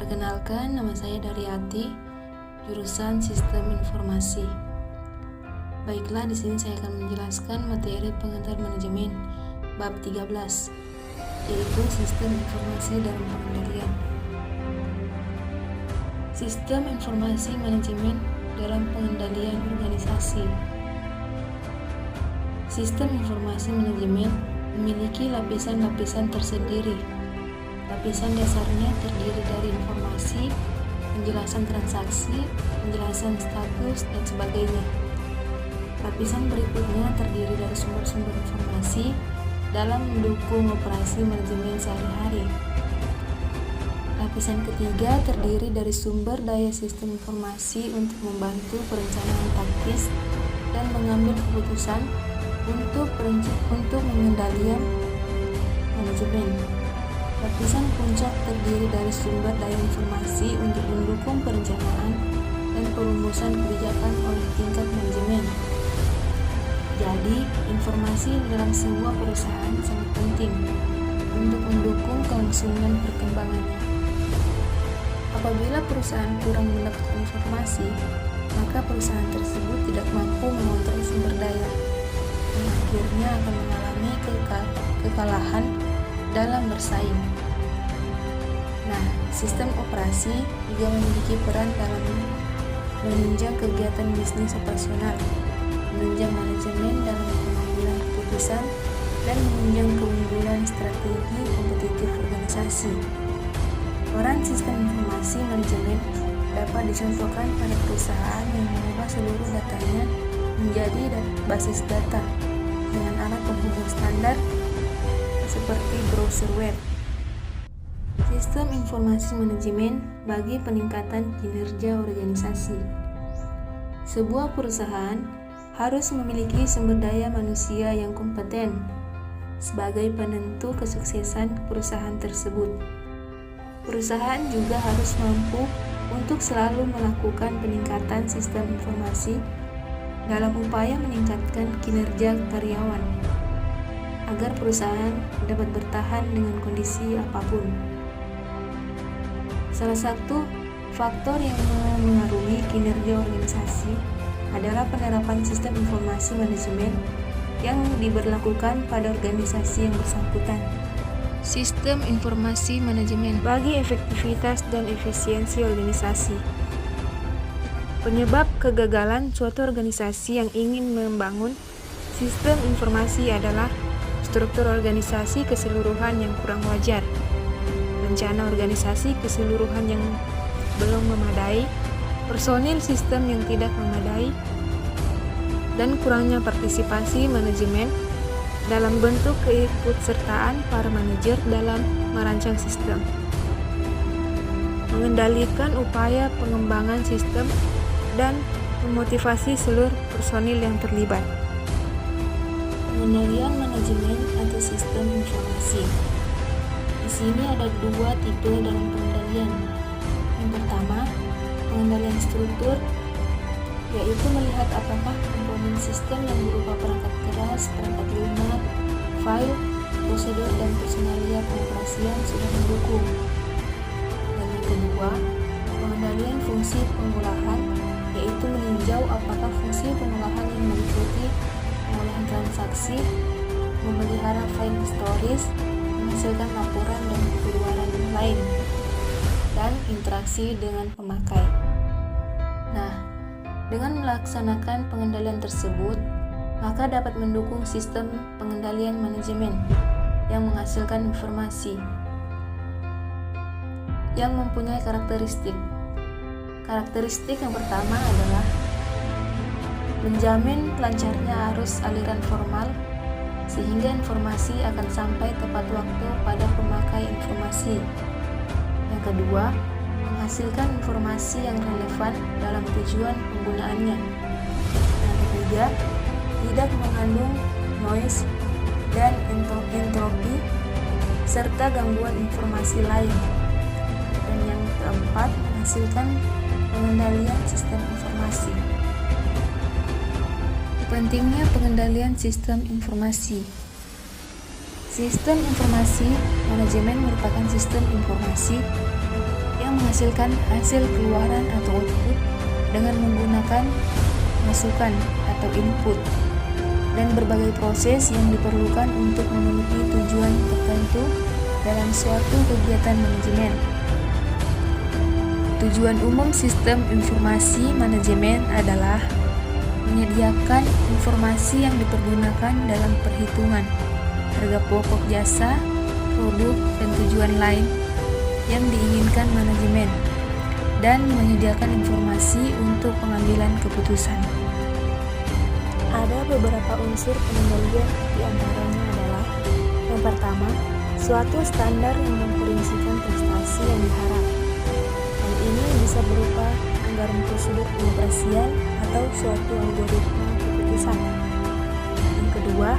Perkenalkan, nama saya Daryati, jurusan Sistem Informasi. Baiklah, di sini saya akan menjelaskan materi pengantar manajemen bab 13, yaitu Sistem Informasi dalam Pengendalian. Sistem Informasi Manajemen dalam Pengendalian Organisasi. Sistem informasi manajemen memiliki lapisan-lapisan tersendiri. Lapisan dasarnya terdiri dari informasi, penjelasan transaksi, penjelasan status, dan sebagainya. Lapisan berikutnya terdiri dari sumber-sumber informasi dalam mendukung operasi manajemen sehari-hari. Lapisan ketiga terdiri dari sumber daya sistem informasi untuk membantu perencanaan taktis dan mengambil keputusan untuk pengendalian manajemen. Lapisan puncak terdiri dari sumber daya informasi untuk mendukung perencanaan dan perumusan kebijakan oleh tingkat manajemen. Jadi, informasi dalam sebuah perusahaan sangat penting untuk mendukung kelangsungan perkembangannya. Apabila perusahaan kurang mendapatkan informasi, maka perusahaan tersebut tidak mampu mengontrol sumber daya, dan akhirnya akan mengalami kekalahan dalam bersaing. Nah, sistem operasi juga memiliki peran dalam menunjang kegiatan bisnis operasional, menunjang manajemen dalam pengambilan keputusan, dan menunjang keunggulan strategi kompetitif organisasi. Peran sistem informasi manajemen dapat dicontohkan pada perusahaan yang mengubah seluruh datanya menjadi basis data dengan alat penghubung standar seperti browser web. Sistem informasi manajemen bagi peningkatan kinerja organisasi. Sebuah perusahaan harus memiliki sumber daya manusia yang kompeten sebagai penentu kesuksesan perusahaan tersebut. Perusahaan juga harus mampu untuk selalu melakukan peningkatan sistem informasi dalam upaya meningkatkan kinerja karyawan agar perusahaan dapat bertahan dengan kondisi apapun. Salah satu faktor yang mengaruhi kinerja organisasi adalah penerapan sistem informasi manajemen yang diberlakukan pada organisasi yang bersangkutan. Sistem informasi manajemen bagi efektivitas dan efisiensi organisasi. Penyebab kegagalan suatu organisasi yang ingin membangun sistem informasi adalah struktur organisasi keseluruhan yang kurang wajar, rencana organisasi keseluruhan yang belum memadai, personil sistem yang tidak memadai, dan kurangnya partisipasi manajemen dalam bentuk keikutsertaan para manajer dalam merancang sistem. Mengendalikan upaya pengembangan sistem dan memotivasi seluruh personil yang terlibat. Pengendalian manajemen atau sistem informasi. Di sini ada dua tipe dalam pengendalian. Yang pertama, pengendalian struktur, yaitu melihat apakah komponen sistem yang berupa perangkat keras, perangkat lunak, file, prosedur, dan personalia pengoperasian sudah mendukung. Dan yang kedua, pengendalian fungsi pengolahan, yaitu meninjau apakah fungsi pengolahan yang meliputi pengolahan transaksi, memelihara file historis, menghasilkan laporan dan keluaran lain, dan interaksi dengan pemakai. Nah, dengan melaksanakan pengendalian tersebut, maka dapat mendukung sistem pengendalian manajemen yang menghasilkan informasi yang mempunyai karakteristik. Karakteristik yang pertama adalah menjamin lancarnya arus aliran formal sehingga informasi akan sampai tepat waktu pada pemakai informasi. Yang kedua, menghasilkan informasi yang relevan dalam tujuan penggunaannya. Yang ketiga, tidak mengandung noise dan entropi serta gangguan informasi lain. Dan yang keempat, menghasilkan pengendalian sistem informasi. Pentingnya pengendalian sistem informasi. Sistem informasi manajemen merupakan sistem informasi yang menghasilkan hasil keluaran atau output dengan menggunakan masukan atau input dan berbagai proses yang diperlukan untuk memenuhi tujuan tertentu dalam suatu kegiatan manajemen. Tujuan umum sistem informasi manajemen adalah menyediakan informasi yang dipergunakan dalam perhitungan harga pokok jasa, produk, dan tujuan lain yang diinginkan manajemen, dan menyediakan informasi untuk pengambilan keputusan. Ada beberapa unsur pengendalian, diantaranya adalah: yang pertama, suatu standar yang memperincikan prestasi yang diharap. Hal ini bisa berupa anggaran prosedur pengoperasian atau suatu algoritma keputusan. Yang kedua,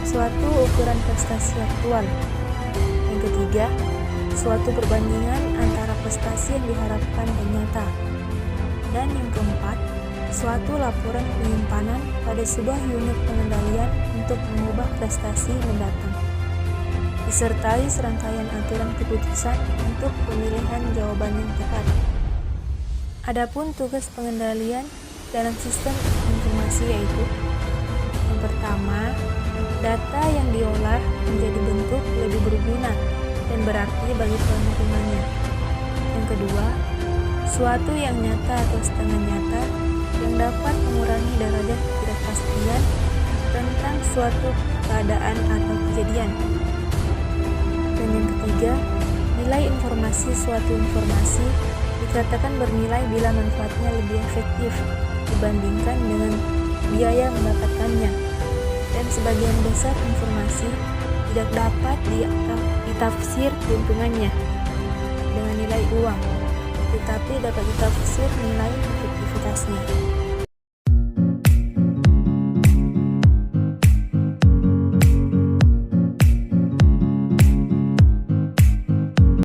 suatu ukuran prestasi aktual. Yang ketiga, suatu perbandingan antara prestasi yang diharapkan dan nyata. Dan yang keempat, suatu laporan penyimpanan pada sebuah unit pengendalian untuk mengubah prestasi mendatang, disertai serangkaian aturan keputusan untuk pemilihan jawaban yang tepat. Adapun tugas pengendalian dalam sistem informasi yaitu: yang pertama, data yang diolah menjadi bentuk lebih berguna dan berarti bagi penerimanya. Yang kedua, suatu yang nyata atau setengah nyata yang dapat mengurangi derajat ketidakpastian tentang suatu keadaan atau kejadian. Dan yang ketiga, nilai informasi. Suatu informasi dikatakan bernilai bila manfaatnya lebih efektif dibandingkan dengan biaya mendapatkannya, dan sebagian besar informasi tidak dapat ditafsir keuntungannya dengan nilai uang, tetapi dapat ditafsir nilai efektivitasnya.